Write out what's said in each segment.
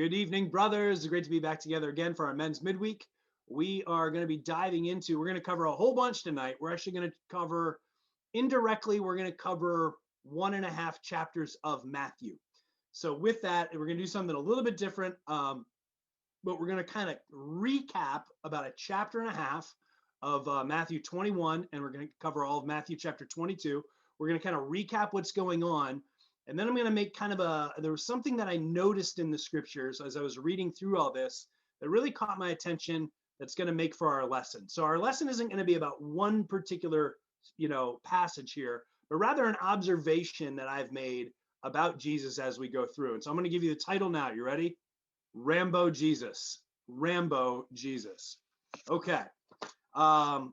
Good evening, brothers. It's great to be back together again for our men's midweek. We are going to be diving into, we're going to cover a whole bunch tonight. We're actually going to cover, indirectly, we're going to cover 1.5 chapters of Matthew. So with that, we're going to do something a little bit different, but we're going to kind of recap about a chapter and a half of Matthew 21, and we're going to cover all of Matthew chapter 22. We're going to kind of recap what's going on. And then I'm going to make kind of there was something that I noticed in the scriptures as I was reading through all this that really caught my attention that's going to make for our lesson. So our lesson isn't going to be about one particular, passage here, but rather an observation that I've made about Jesus as we go through. And so I'm going to give you the title now. You ready? Rambo Jesus. Rambo Jesus. Okay. That'll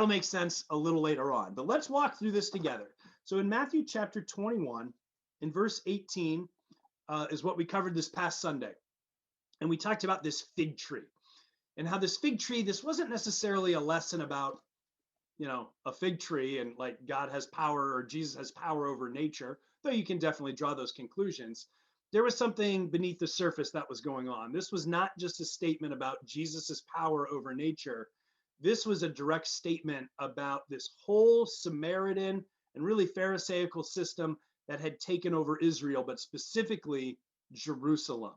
make sense a little later on, but let's walk through this together. So in Matthew chapter 21, in verse 18, is what we covered this past Sunday. And we talked about this fig tree and how this fig tree, this wasn't necessarily a lesson about, a fig tree and like God has power or Jesus has power over nature, though you can definitely draw those conclusions. There was something beneath the surface that was going on. This was not just a statement about Jesus's power over nature. This was a direct statement about this whole Samaritan and really Pharisaical system that had taken over Israel, but specifically Jerusalem.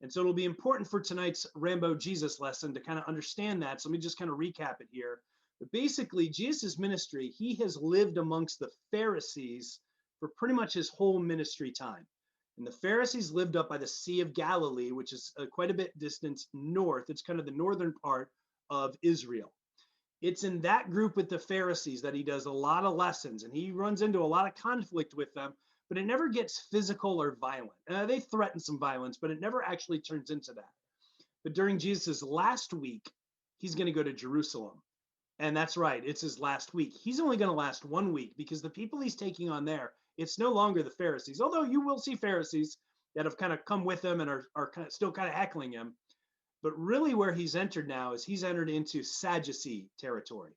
And so it'll be important for tonight's Rambo Jesus lesson to kind of understand that. So let me just kind of recap it here. But basically, Jesus' ministry, he has lived amongst the Pharisees for pretty much his whole ministry time. And the Pharisees lived up by the Sea of Galilee, which is quite a bit distance north. It's kind of the northern part of Israel. It's in that group with the Pharisees that he does a lot of lessons, and he runs into a lot of conflict with them, but it never gets physical or violent. They threaten some violence, but it never actually turns into that. But during Jesus' last week, he's going to go to Jerusalem. And that's right, it's his last week. He's only going to last 1 week because the people he's taking on there, it's no longer the Pharisees, although you will see Pharisees that have kind of come with him and are kind of still kind of heckling him. But really where he's entered now is he's entered into Sadducee territory.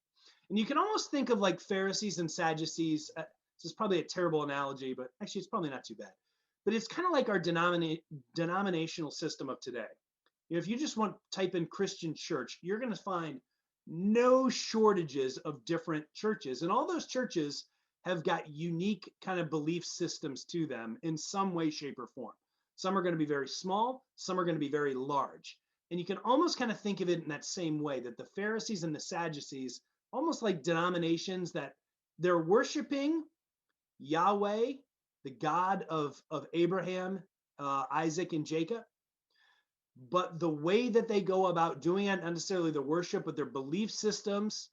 And you can almost think of like Pharisees and Sadducees. This is probably a terrible analogy, but actually it's probably not too bad. But it's kind of like our denominational system of today. If you just want to type in Christian church, you're going to find no shortages of different churches. And all those churches have got unique kind of belief systems to them in some way, shape, or form. Some are going to be very small. Some are going to be very large. And you can almost kind of think of it in that same way, that the Pharisees and the Sadducees, almost like denominations that they're worshiping Yahweh, the God of Abraham, Isaac, and Jacob. But the way that they go about doing it, not necessarily the worship, but their belief systems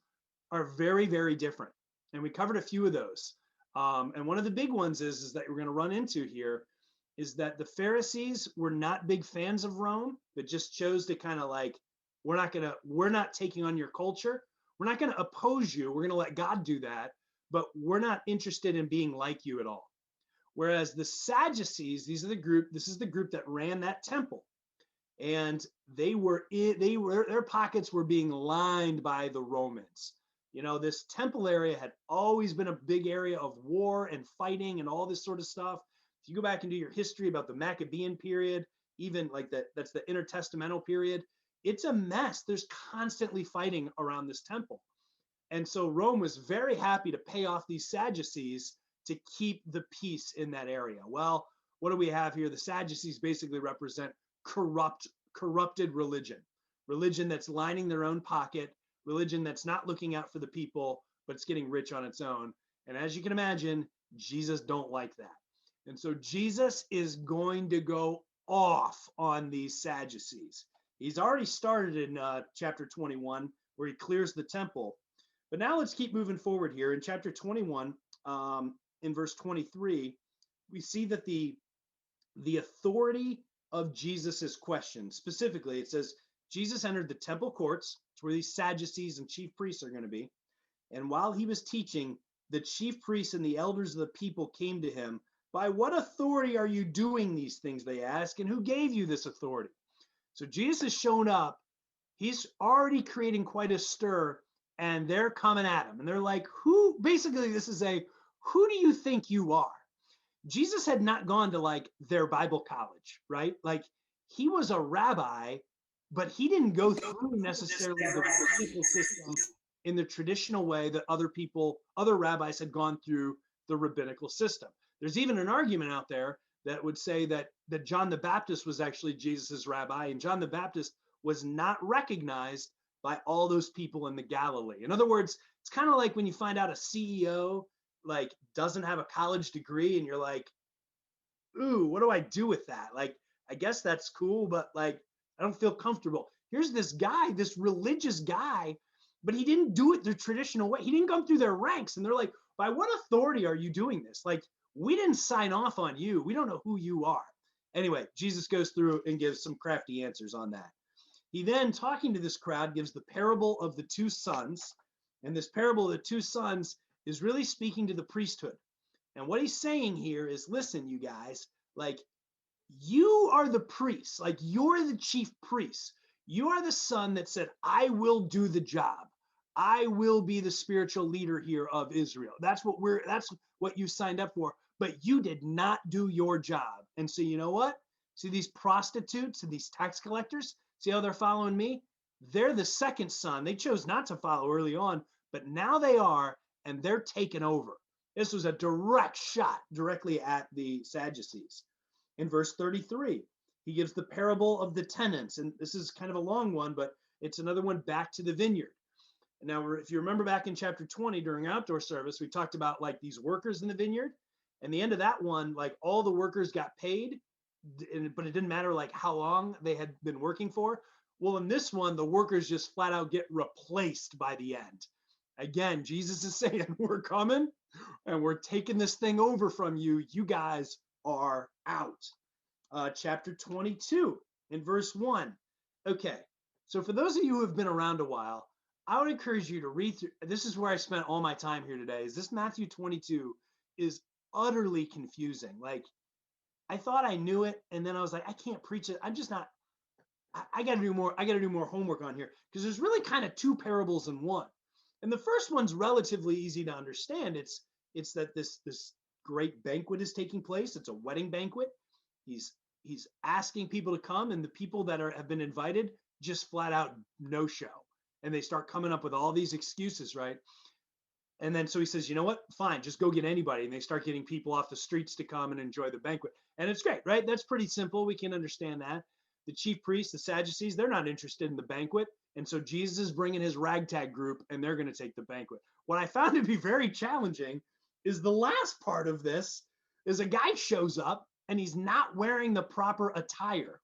are very, very different. And we covered a few of those. And one of the big ones is that we're going to run into here is that the Pharisees were not big fans of Rome, but just chose to kind of like, we're not taking on your culture. We're not going to oppose you. We're going to let God do that, but we're not interested in being like you at all. Whereas the Sadducees, this is the group that ran that temple. And their pockets were being lined by the Romans. This temple area had always been a big area of war and fighting and all this sort of stuff. If you go back and do your history about the Maccabean period, even like that's the intertestamental period, it's a mess. There's constantly fighting around this temple. And so Rome was very happy to pay off these Sadducees to keep the peace in that area. Well, what do we have here? The Sadducees basically represent corrupted religion that's lining their own pocket, religion that's not looking out for the people, but it's getting rich on its own. And as you can imagine, Jesus don't like that. And so Jesus is going to go off on these Sadducees. He's already started in chapter 21, where he clears the temple. But now let's keep moving forward here. In chapter 21, in verse 23, we see that the authority of Jesus's question. Specifically, it says, Jesus entered the temple courts, where these Sadducees and chief priests are going to be. And while he was teaching, the chief priests and the elders of the people came to him. By what authority are you doing these things, they ask, and who gave you this authority? So Jesus has shown up. He's already creating quite a stir, and they're coming at him. And they're like, basically, this is who do you think you are? Jesus had not gone to like their Bible college, right? Like he was a rabbi, but he didn't go through necessarily the rabbinical system in the traditional way that other rabbis had gone through the rabbinical system. There's even an argument out there that would say that John the Baptist was actually Jesus's rabbi, and John the Baptist was not recognized by all those people in the Galilee. In other words, it's kind of like when you find out a CEO like doesn't have a college degree, and you're like, ooh, what do I do with that? Like, I guess that's cool, but like, I don't feel comfortable. Here's this guy, this religious guy, but he didn't do it the traditional way. He didn't come through their ranks. And they're like, by what authority are you doing this? Like, we didn't sign off on you. We don't know who you are. Anyway, Jesus goes through and gives some crafty answers on that. He then, talking to this crowd, gives the parable of the two sons. And this parable of the two sons is really speaking to the priesthood. And what he's saying here is, listen, you guys, like, you are the priests, like, you're the chief priests. You are the son that said, I will do the job. I will be the spiritual leader here of Israel. That's what you signed up for, but you did not do your job. And so, you know what? See these prostitutes and these tax collectors? See how they're following me? They're the second son. They chose not to follow early on, but now they are, and they're taking over. This was a direct shot directly at the Sadducees. In verse 33, he gives the parable of the tenants. And this is kind of a long one, but it's another one back to the vineyard. Now, if you remember back in chapter 20 during outdoor service, we talked about like these workers in the vineyard. And the end of that one, like all the workers got paid, but it didn't matter like how long they had been working for. Well, in this one, the workers just flat out get replaced by the end. Again, Jesus is saying, we're coming and we're taking this thing over from you. You guys are out. Chapter 22 in verse 1. Okay, so for those of you who have been around a while, I would encourage you to read through. This is where I spent all my time here today. Is this Matthew 22 is utterly confusing. Like, I thought I knew it, and then I was like, I can't preach it. I'm just not. I got to do more. I got to do more homework on here because there's really kind of two parables in one. And the first one's relatively easy to understand. It's that this great banquet is taking place. It's a wedding banquet. He's asking people to come, and the people that have been invited just flat out no show, and they start coming up with all these excuses, right? And then so he says, you know what? Fine, just go get anybody, and they start getting people off the streets to come and enjoy the banquet, and it's great, right? That's pretty simple. We can understand that. The chief priests, the Sadducees, they're not interested in the banquet, and so Jesus is bringing his ragtag group, and they're going to take the banquet. What I found to be very challenging is the last part of this is a guy shows up and he's not wearing the proper attire.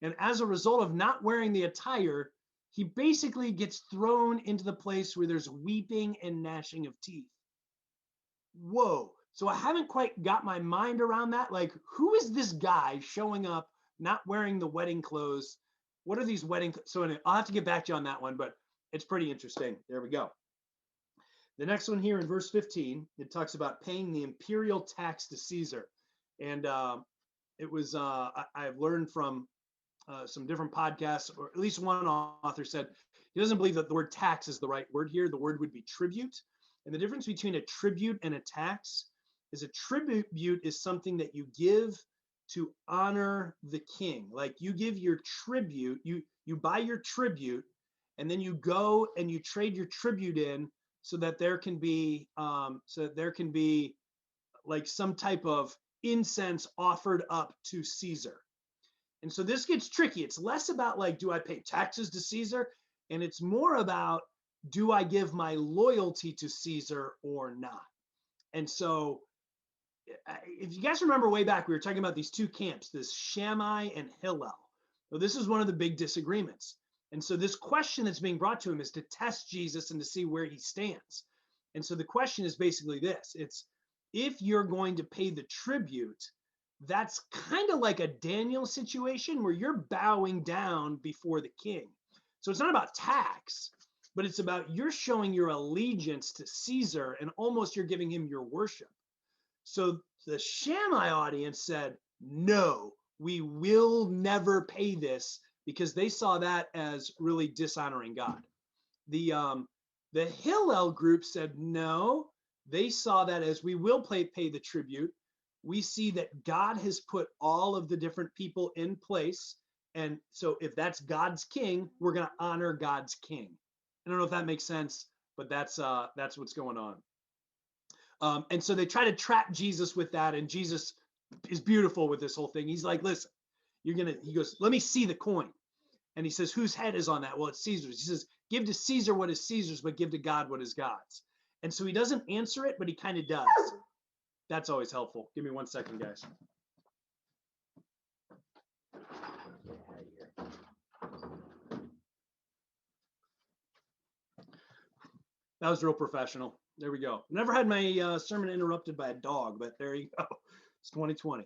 And as a result of not wearing the attire, he basically gets thrown into the place where there's weeping and gnashing of teeth. Whoa. So I haven't quite got my mind around that. Like, who is this guy showing up not wearing the wedding clothes? What are these wedding? So anyway, I'll have to get back to you on that one, but it's pretty interesting. There we go. The next one here in verse 15, it talks about paying the imperial tax to Caesar. And it was, I've learned from some different podcasts, or at least one author said he doesn't believe that the word tax is the right word here. The word would be tribute. And the difference between a tribute and a tax is a tribute is something that you give to honor the king. Like, you give your tribute, you buy your tribute, and then you go and you trade your tribute in so that there can be like some type of incense offered up to Caesar. And so this gets tricky. It's less about like, do I pay taxes to Caesar? And it's more about, do I give my loyalty to Caesar or not? And so if you guys remember way back, we were talking about these two camps, this Shammai and Hillel. So this is one of the big disagreements. And so this question that's being brought to him is to test Jesus and to see where he stands. And so the question is basically this. It's, if you're going to pay the tribute, that's kind of like a Daniel situation where you're bowing down before the king. So it's not about tax, but it's about you're showing your allegiance to Caesar, and almost you're giving him your worship. So the Shammai audience said, no, we will never pay this, because they saw that as really dishonoring God. The Hillel group said no, they saw that as we will pay the tribute, we see that God has put all of the different people in place. And so if that's God's king, we're going to honor God's king. I don't know if that makes sense, but that's what's going on. And so they try to trap Jesus with that, and Jesus is beautiful with this whole thing. He's like, listen, he goes, let me see the coin. And he says, whose head is on that? Well, it's Caesar's. He says, give to Caesar what is Caesar's, but give to God what is God's. And so he doesn't answer it, but he kind of does. That's always helpful. Give me 1 second, guys. That was real professional. There we go. Never had my sermon interrupted by a dog, but there you go. It's 2020.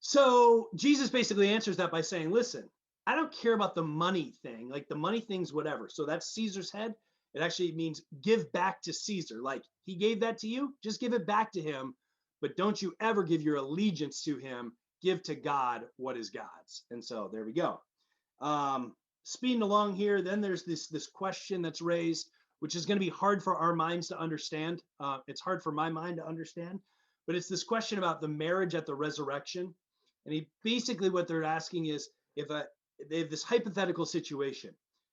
So Jesus basically answers that by saying, listen, I don't care about the money thing. Like the money thing's whatever. So that's Caesar's head. It actually means give back to Caesar. Like he gave that to you, just give it back to him. But don't you ever give your allegiance to him. Give to God what is God's. And so there we go. Speeding along here, then there's this question that's raised, which is going to be hard for our minds to understand. It's hard for my mind to understand, but it's this question about the marriage at the resurrection. And basically what they're asking is if they have this hypothetical situation,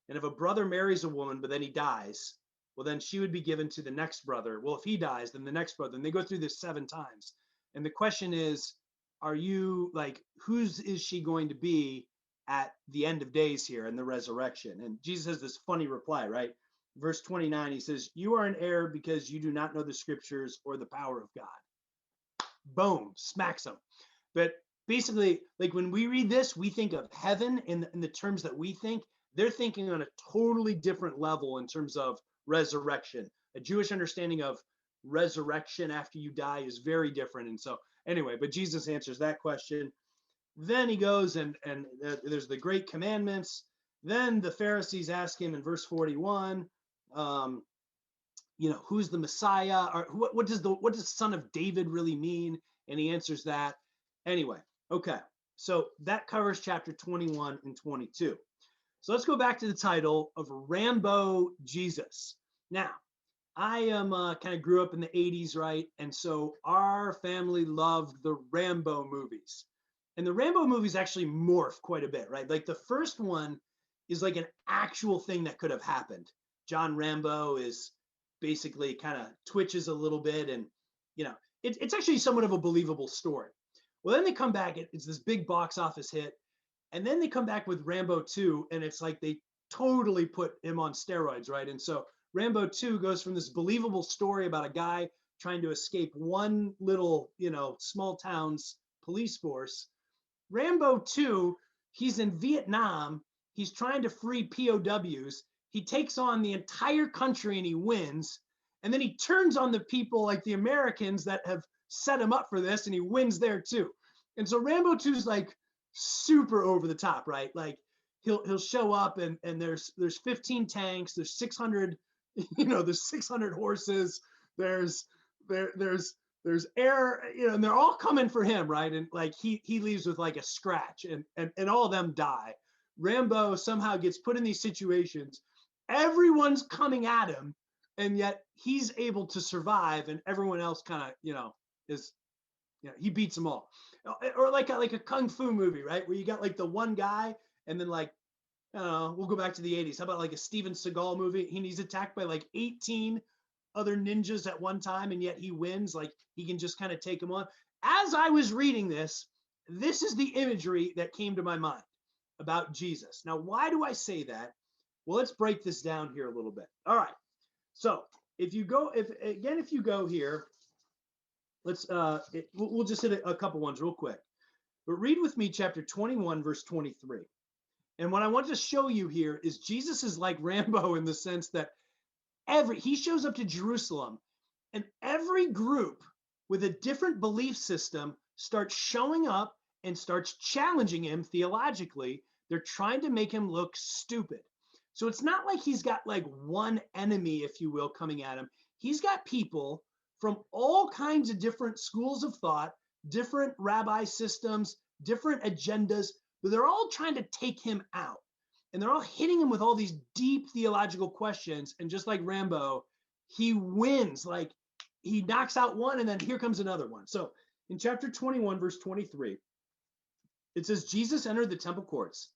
and if a brother marries a woman, but then he dies, well, then she would be given to the next brother. Well, if he dies, then the next brother, and they go through this 7 times. And the question is, are you like, whose is she going to be at the end of days here in the resurrection? And Jesus has this funny reply, right? Verse 29, he says, you are in error because you do not know the scriptures or the power of God. Boom, smacks them. But basically, like when we read this, we think of heaven in the terms that we think. They're thinking on a totally different level in terms of resurrection. A Jewish understanding of resurrection after you die is very different. And so anyway, but Jesus answers that question. Then he goes and there's the great commandments. Then the Pharisees ask him in verse 41, who's the Messiah, or what does son of David really mean? And he answers that. Anyway, okay. So that covers chapter 21 and 22. So let's go back to the title of Rambo Jesus. Now, I am kind of grew up in the 80s, right? And so our family loved the Rambo movies. And the Rambo movies actually morph quite a bit, right? Like the first one is like an actual thing that could have happened. John Rambo is basically kind of twitches a little bit, and it's actually somewhat of a believable story. Well, then they come back, it's this big box office hit, and then they come back with Rambo 2, and it's like they totally put him on steroids, right? And so Rambo 2 goes from this believable story about a guy trying to escape one little, small town's police force. Rambo 2, he's in Vietnam, he's trying to free POWs, he takes on the entire country and he wins, and then he turns on the people like the Americans that have set him up for this, and he wins there too. And so Rambo 2 is like super over the top, right? Like he'll show up and there's 15 tanks, there's 600, there's 600 horses, there's air, and they're all coming for him, right? And like he leaves with like a scratch, and all of them die. Rambo somehow gets put in these situations. Everyone's coming at him, and yet he's able to survive, and everyone else kind of, he beats them all. Or like a kung fu movie, right? Where you got like the one guy, and then like, we'll go back to the 80s. How about like a Steven Seagal movie? He's attacked by like 18 other ninjas at one time, and yet he wins. Like he can just kind of take them on. As I was reading this is the imagery that came to my mind about Jesus. Now, why do I say that? Well, let's break this down here a little bit. All right. So if you go here, let's we'll just hit a couple ones real quick. But read with me chapter 21, verse 23. And what I want to show you here is Jesus is like Rambo in the sense that he shows up to Jerusalem, and every group with a different belief system starts showing up and starts challenging him theologically. They're trying to make him look stupid. So it's not like he's got like one enemy, if you will, coming at him. He's got people from all kinds of different schools of thought, different rabbi systems, different agendas, but they're all trying to take him out. And they're all hitting him with all these deep theological questions. And just like Rambo, he wins. Like he knocks out one, and then here comes another one. So In chapter 21, verse 23, it says, Jesus entered the temple courts,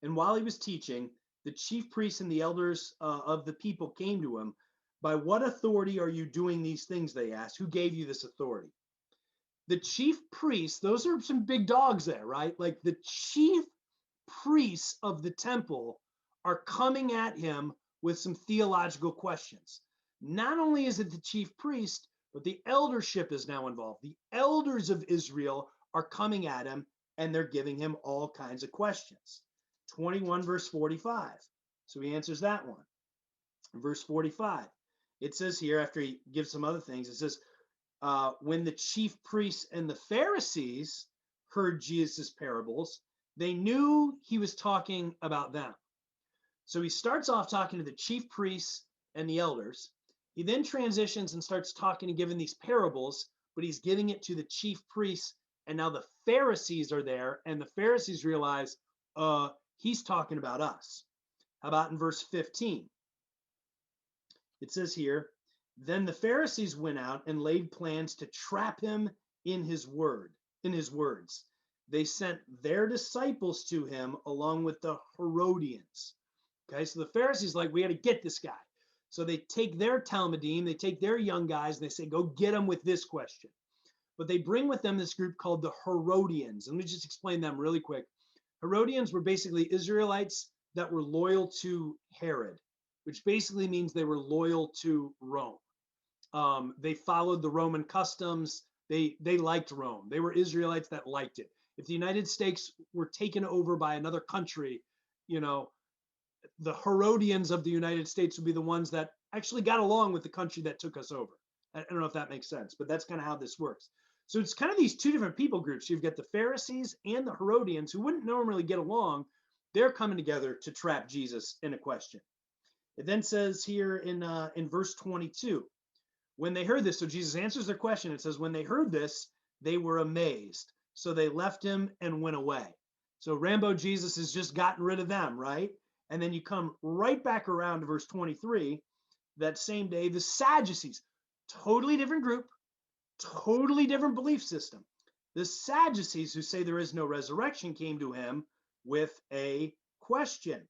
and while he was teaching, the chief priests and the elders of the people came to him. By what authority are you doing these things? They asked. Who gave you this authority? The chief priests, those are some big dogs there, right? Like the chief priests of the temple are coming at him with some theological questions. Not only is it the chief priest, but the eldership is now involved. The elders of Israel are coming at him and they're giving him all kinds of questions. 21 verse 45. So he answers that one. Verse 45. It says here, after he gives some other things, it says, when the chief priests and the Pharisees heard Jesus' parables, they knew he was talking about them. So he starts off talking to the chief priests and the elders. He then transitions and starts talking and giving these parables, but he's giving it to the chief priests. And now the Pharisees are there, and the Pharisees realize he's talking about us. How about in verse 15? It says here, then the Pharisees went out and laid plans to trap him in his words. They sent their disciples to him along with the Herodians. Okay, so the Pharisees like, we got to get this guy. So they take their Talmudim, they take their young guys, and they say, go get them with this question. But they bring with them this group called the Herodians. And let me just explain them really quick. Herodians were basically Israelites that were loyal to Herod, which basically means they were loyal to Rome. They followed the Roman customs. They liked Rome. They were Israelites that liked it. If the United States were taken over by another country, you know, the Herodians of the United States would be the ones that actually got along with the country that took us over. I don't know if that makes sense, but that's kind of how this works. So it's kind of these two different people groups. You've got the Pharisees and the Herodians who wouldn't normally get along. They're coming together to trap Jesus in a question. It then says here in verse 22, when they heard this, so Jesus answers their question. It says, when they heard this, they were amazed. So they left him and went away. So Rambo Jesus has just gotten rid of them, right? And then you come right back around to verse 23. That same day, the Sadducees, totally different group, totally different belief system. The Sadducees, who say there is no resurrection, came to him with a question.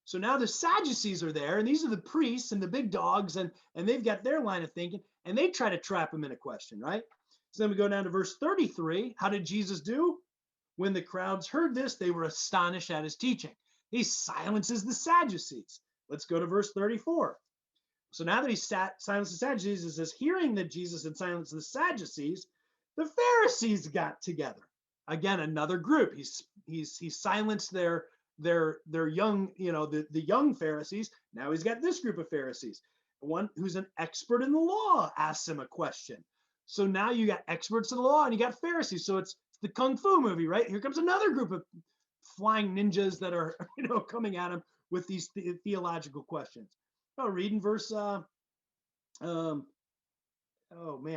So now the Sadducees are there, and these are the priests and the big dogs, and they've got their line of thinking, and they try to trap him in a question, right? So then we go down to verse 33. How did Jesus do? When the crowds heard this, they were astonished at his teaching. He silences the Sadducees. Let's go to verse 34. So now that he silenced the Sadducees, it says, hearing that Jesus had silenced the Sadducees, the Pharisees got together. Again, another group. He's silenced their young, the young Pharisees. Now he's got this group of Pharisees. One who's an expert in the law asks him a question. So now you got experts in the law and you got Pharisees. So it's the Kung Fu movie, right? Here comes another group of flying ninjas that are, coming at him with these theological questions. I'll read in verse, oh man,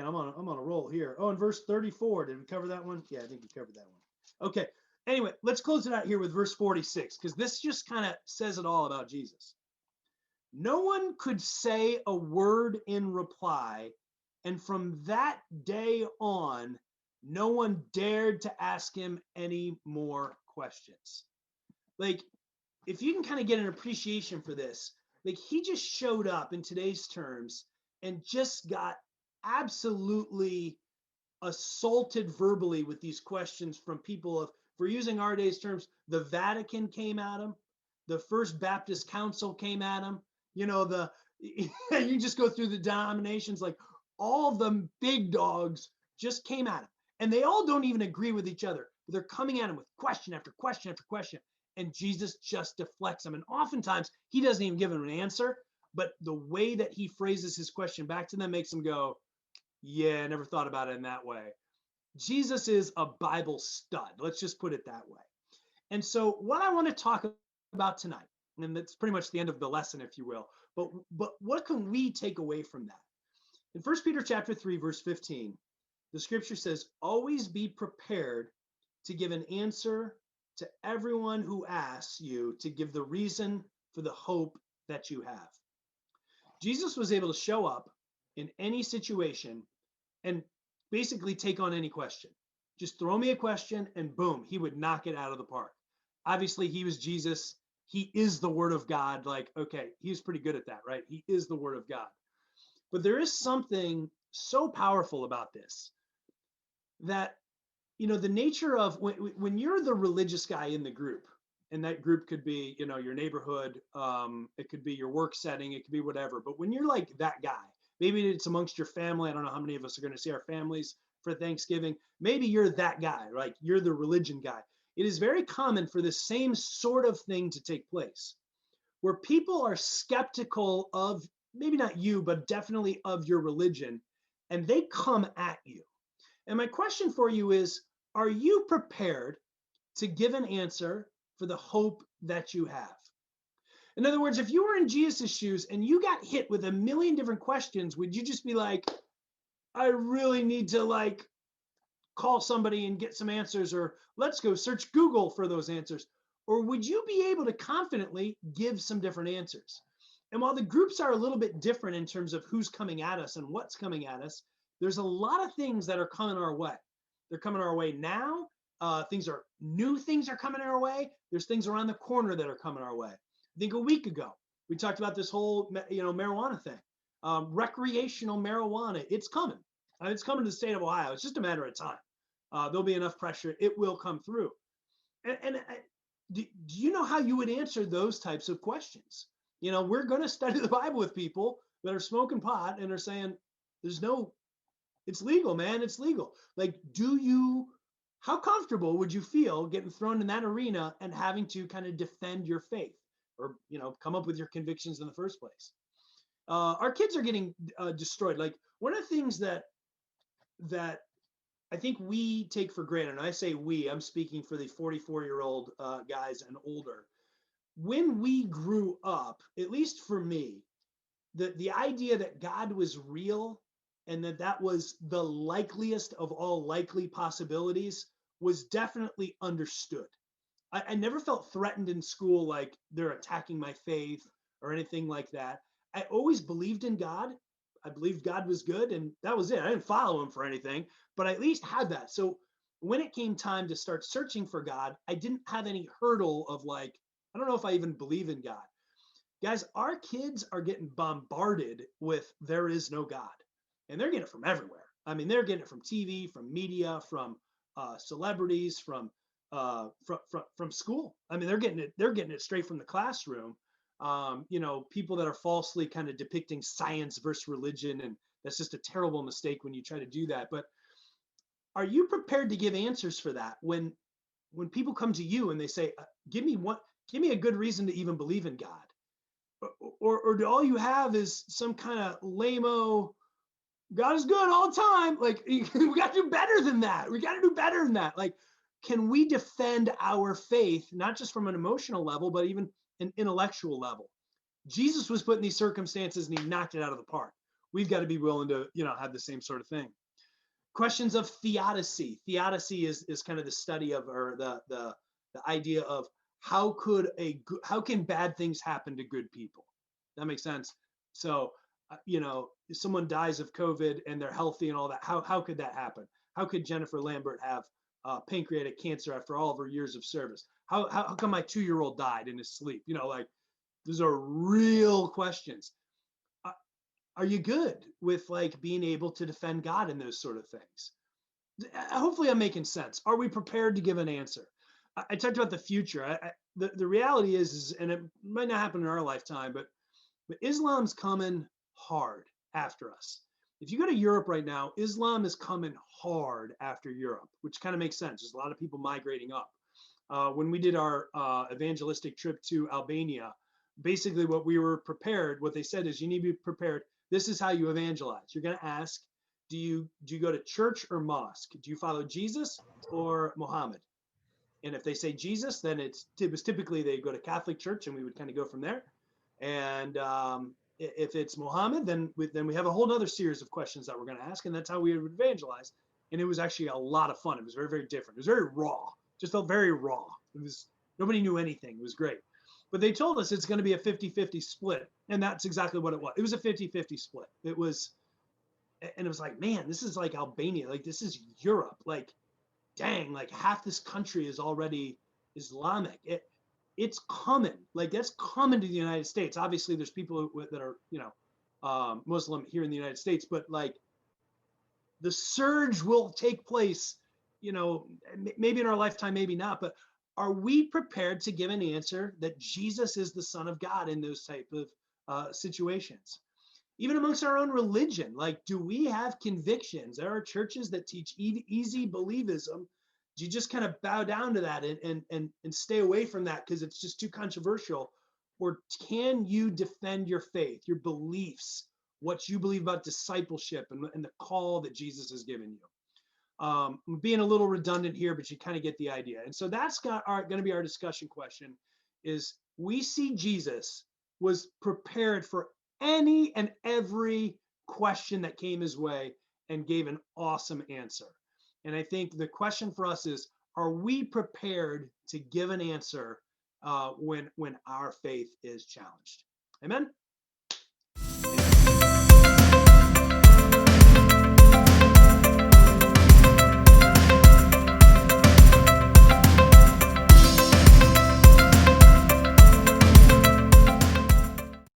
I'm on a roll here. Oh, in verse 34, did we cover that one? Yeah, I think we covered that one. Okay. Anyway, let's close it out here with verse 46, because this just kind of says it all about Jesus. No one could say a word in reply, and from that day on, no one dared to ask him any more questions. Like, if you can kind of get an appreciation for this, like he just showed up in today's terms and just got absolutely assaulted verbally with these questions from people of, for using our day's terms, the Vatican came at him, the First Baptist Council came at him, you just go through the denominations, like all the big dogs just came at him. And they all don't even agree with each other, but they're coming at him with question after question after question. And Jesus just deflects them. And oftentimes he doesn't even give them an answer, but the way that he phrases his question back to them makes them go, yeah, I never thought about it in that way. Jesus is a Bible stud. Let's just put it that way. And so what I want to talk about tonight, and that's pretty much the end of the lesson, if you will, but what can we take away from that? In 1 Peter chapter 3, verse 15, the scripture says, always be prepared to give an answer to everyone who asks you to give the reason for the hope that you have. Jesus was able to show up in any situation and basically take on any question. Just throw me a question and boom, he would knock it out of the park. Obviously, he was Jesus. He is the word of God. Like, okay, he's pretty good at that, right? He is the word of God. But there is something so powerful about this that, the nature of when you're the religious guy in the group, and that group could be, your neighborhood, it could be your work setting, it could be whatever. But when you're like that guy, maybe it's amongst your family. I don't know how many of us are going to see our families for Thanksgiving. Maybe you're that guy, like you're the religion guy. It is very common for the same sort of thing to take place where people are skeptical of, maybe not you, but definitely of your religion, and they come at you. And my question for you is, are you prepared to give an answer for the hope that you have? In other words, if you were in Jesus' shoes and you got hit with a million different questions, would you just be like, I really need to like call somebody and get some answers, or let's go search Google for those answers? Or would you be able to confidently give some different answers? And while the groups are a little bit different in terms of who's coming at us and what's coming at us, there's a lot of things that are coming our way. They're coming our way now. New things are coming our way. There's things around the corner that are coming our way. I think a week ago, we talked about this whole, marijuana thing, recreational marijuana. It's coming. It's coming to the state of Ohio. It's just a matter of time. There'll be enough pressure. It will come through. And do you know how you would answer those types of questions? We're going to study the Bible with people that are smoking pot and are saying, it's legal, man. It's legal. Like, how comfortable would you feel getting thrown in that arena and having to kind of defend your faith or, come up with your convictions in the first place? Our kids are getting destroyed. Like, one of the things that I think we take for granted, and I say we, I'm speaking for the 44-year-old guys and older. When we grew up, at least for me, the idea that God was real and that was the likeliest of all likely possibilities was definitely understood. I never felt threatened in school like they're attacking my faith or anything like that. I always believed in God. I believed God was good, and that was it. I didn't follow him for anything, but I at least had that. So when it came time to start searching for God, I didn't have any hurdle of like, I don't know if I even believe in God. Guys, our kids are getting bombarded with there is no God, and they're getting it from everywhere. I mean, they're getting it from TV, from media, from celebrities, from school. I mean, they're getting it straight from the classroom. People that are falsely kind of depicting science versus religion, and that's just a terrible mistake when you try to do that. But are you prepared to give answers for that when people come to you and they say, give me a good reason to even believe in God? Or do all you have is some kind of lame-o, God is good all the time? Like, we got to do better than that. We got to do better than that. Like, can we defend our faith, not just from an emotional level, but even an intellectual level? Jesus was put in these circumstances and he knocked it out of the park. We've got to be willing to, have the same sort of thing. Questions of theodicy. Theodicy is kind of the study of, or the idea of how can bad things happen to good people? That makes sense. So, if someone dies of COVID and they're healthy and all that, how could that happen? How could Jennifer Lambert have pancreatic cancer after all of her years of service? How come my 2-year-old died in his sleep? Like, those are real questions. Are you good with like being able to defend God in those sort of things? Hopefully I'm making sense. Are we prepared to give an answer? I talked about the future. The reality is, and it might not happen in our lifetime, but Islam's coming hard after us. If you go to Europe right now, Islam is coming hard after Europe, which kind of makes sense. There's a lot of people migrating up. When we did our evangelistic trip to Albania, basically what they said is, you need to be prepared. This is how you evangelize. You're going to ask, do you go to church or mosque? Do you follow Jesus or Muhammad? And if they say Jesus, then it was typically they go to Catholic church, and we would kind of go from there. And if it's Muhammad, then we have a whole other series of questions that we're going to ask, and that's how we would evangelize. And it was actually a lot of fun. It was very, very different. It was very raw. Just felt very raw. Nobody knew anything. It was great. But they told us it's going to be a 50-50 split, and that's exactly what it was. It was a 50-50 split. It was And it was like, man, this is like Albania, like this is Europe, like dang, like half this country is already Islamic. It's coming, like that's coming to the United States. Obviously, there's people that are Muslim here in the United States, but like the surge will take place, maybe in our lifetime, maybe not, but are we prepared to give an answer that Jesus is the Son of God in those type of situations? Even amongst our own religion, like, do we have convictions? There are churches that teach easy believism. Do you just kind of bow down to that and stay away from that because it's just too controversial? Or can you defend your faith, your beliefs, what you believe about discipleship and the call that Jesus has given you? I'm being a little redundant here, but you kind of get the idea. And so that's going to be our discussion question is we see Jesus was prepared for any and every question that came his way and gave an awesome answer. And I think the question for us is, are we prepared to give an answer when our faith is challenged? Amen.